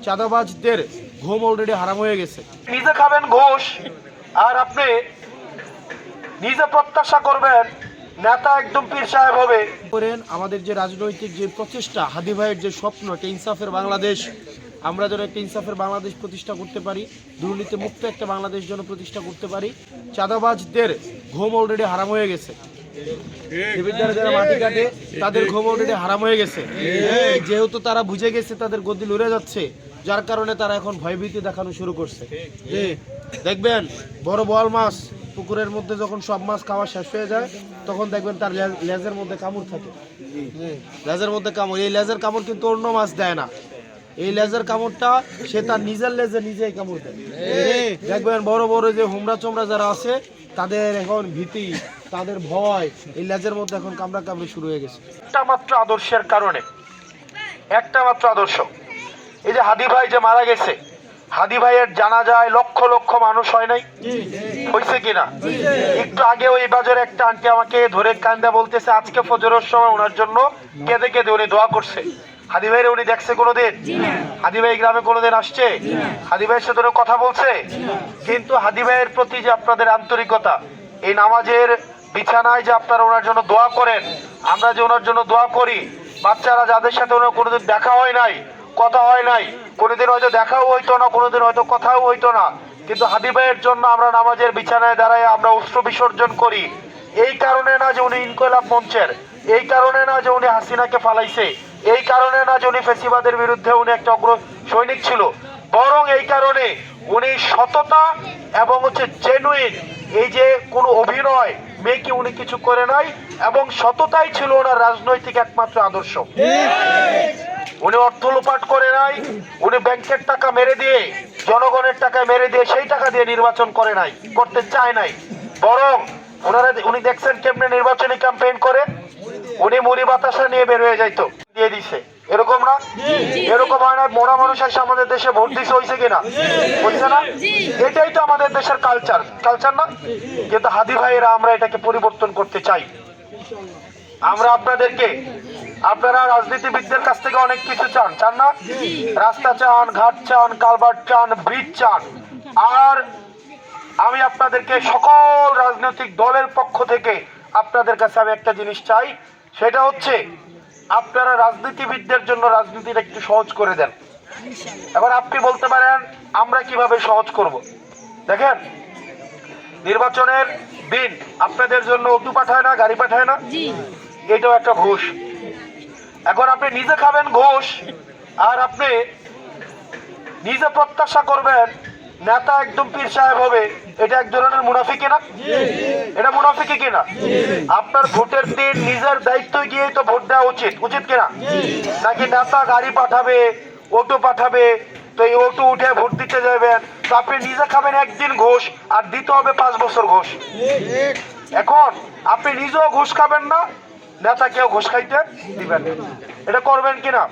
চাঁদাবাজদের ঘুম অলরেডি হারাম হয়ে গেছে। নিজে খাবেন ঘুষ আর আপনি নিজে প্রত্যাশা করবেন নেতা একদম পীর সাহেব হবে। করেন আমাদের যে রাজনৈতিক যে প্রচেষ্টা, হাদি ভাইয়ের যে স্বপ্ন একটা ইনসাফের বাংলাদেশ, আমরা যেন একটা ইনসাফের বাংলাদেশ প্রতিষ্ঠা করতে পারি, দুর্নীতি মুক্ত একটা বাংলাদেশ যেন প্রতিষ্ঠা করতে পারি। চাঁদাবাজদের ঘুম অলরেডি হারাম হয়ে গেছে। যারা মাটি কাটে তাদের ঘুম অলরেডি হারাম হয়ে গেছে। যেহেতু তারা বুঝে গেছে তাদের গদি লড়ে যাচ্ছে, যার কারণে তারা এখন ভয়ভীতি দেখানো শুরু করছে। দেখবেন বড় বোয়াল মাছ পুকুরের মধ্যে যখন সব মাছ খাওয়া শেষ হয়ে যায় তখন দেখবেন তার লেজের মধ্যে কামড় থাকে। লেজের মধ্যে কামড়, এই লেজের কামড় কিন্তু অন্য মাছ দেয় না। এই লেজের কামড়টা সে তার নিজের লেজে নিজেই কামড় দেয়। দেখবেন বড় বড় যে হুমড়া চোমড়া যারা আছে তাদের এখন ভীতি, তাদের ভয় এই লেজের মধ্যে এখন কামড়া কামড়ি শুরু হয়ে গেছে। একটা মাত্র আদর্শের কারণে, একটা মাত্র আদর্শ, এই যে হাদি ভাই যে মারা গেছে, হাদি ভাইয়ের জানাজায় লক্ষ লক্ষ মানুষ হয় নাই, হয়েছে কিনা? একটু আগে ওই বাজারে একটা আন্টি আমাকে ধরে কান্দা বলতেছে আজকে ফজরের সময় ওনার জন্য কেঁদে কেঁদে উনি দোয়া করছে। হাদি ভাইয়ের উনি দেখছে কোনোদিন? হাদি ভাই গ্রামে কোনোদিন আসছে? হাদি ভাইয়ের সাথে কথা বলছে? কিন্তু হাদি ভাইয়ের প্রতি যে আপনাদের আন্তরিকতা, এই নামাজের বিছানায় যে আপনারা ওনার জন্য দোয়া করেন, আমরা যে ওনার জন্য দোয়া করি, বাচ্চারা যাদের সাথে ওনার কোনোদিন দেখা হয় নাই, কথা হয় নাই, কোনোদিন হয়তো দেখাও হইতো না, কোনোদিন হয়তো কথাও হইতো না, কিন্তু হাদি ভাইয়ের জন্য আমরা নামাজের বিছানায় দাঁড়ায় আমরা অশ্রু বিসর্জন করি। এই কারণে না যে উনি ইনকলাব মঞ্চের, এই কারণে না যে উনি হাসিনাকে ফালাইছে, এই কারণে না যে উনি ফ্যাসিবাদের বিরুদ্ধে উনি একটা অগ্র সৈনিক ছিল, বরং এই কারণে উনি সততা এবং জেনুইন, এই যে কোনো অভিনয় মেয়েকে উনি কিছু করে নাই, এবং সততাই ছিল ওনার রাজনৈতিক একমাত্র আদর্শ। উনি অর্থ লোপাট করে নাই, উনি ব্যাংকের টাকা মেরে দিয়ে, জনগণের টাকা মেরে দিয়ে সেই টাকা দিয়ে নির্বাচন করে নাই, করতে চায় নাই, বরং উনি দেখছেন কেমনে নির্বাচনী ক্যাম্পেইন করে, উনি মুড়ি বাতাসা নিয়ে বের হয়ে যাইতো, দিয়ে দিছে। এরকম না? এরকম হয় না? মোড়া মানুষ এসে আমাদের দেশে ভোট দিছে, হয়েছে কিনা? হয়েছে না? এটাই তো আমাদের দেশের কালচার, কালচার না? কিন্তু হাদি ভাইয়েরা আমরা এটাকে পরিবর্তন করতে চাই। আমরা আপনাদেরকে, আপনারা রাজনীতিবিদদের কাছ থেকে অনেক কিছু চান, চান না? রাস্তা চান, ঘাট চান, কালভার্ট চান, ব্রিজ চান। আর আমি আপনাদেরকে সকল রাজনৈতিক দলের পক্ষ থেকে আপনাদের কাছে আমি একটা জিনিস চাই, সেটা হচ্ছে আপনারা রাজনীতিবিদদের জন্য রাজনীতিটা একটু সহজ করে দেন। এখন আপনি বলতে পারেন আমরা কিভাবে সহজ করব? দেখেন, নির্বাচনের দিন আপনাদের জন্য অটো পাঠায় না, গাড়ি পাঠায় না, এটাও একটা ঘুষ। এখন আপনি নিজে খাবেন ঘুষ আর আপনি নিজে প্রত্যাশা করবেন নেতা একদম পীর সাহেব হবে, এটা এক ধরনের মুনাফিকি না? এটা মুনাফিকি কিনা? আপনার ভোটের দিন নিজের দায়িত্ব গিয়ে তো ভোট দেওয়া উচিত, উচিত কিনা? নাকি নেতা গাড়ি পাঠাবে, অটো পাঠাবে, তো এই অটো উঠে ভোট দিতে যাবেন, তো আপনি নিজে খাবেন একদিন ঘুষ আর দিতে হবে 5 বছর ঘুষ। এখন আপনি নিজেও ঘুষ খাবেন না, নেতা কেউ ঘুষ খাইতে দিবেন, এটা করবেন কিনা?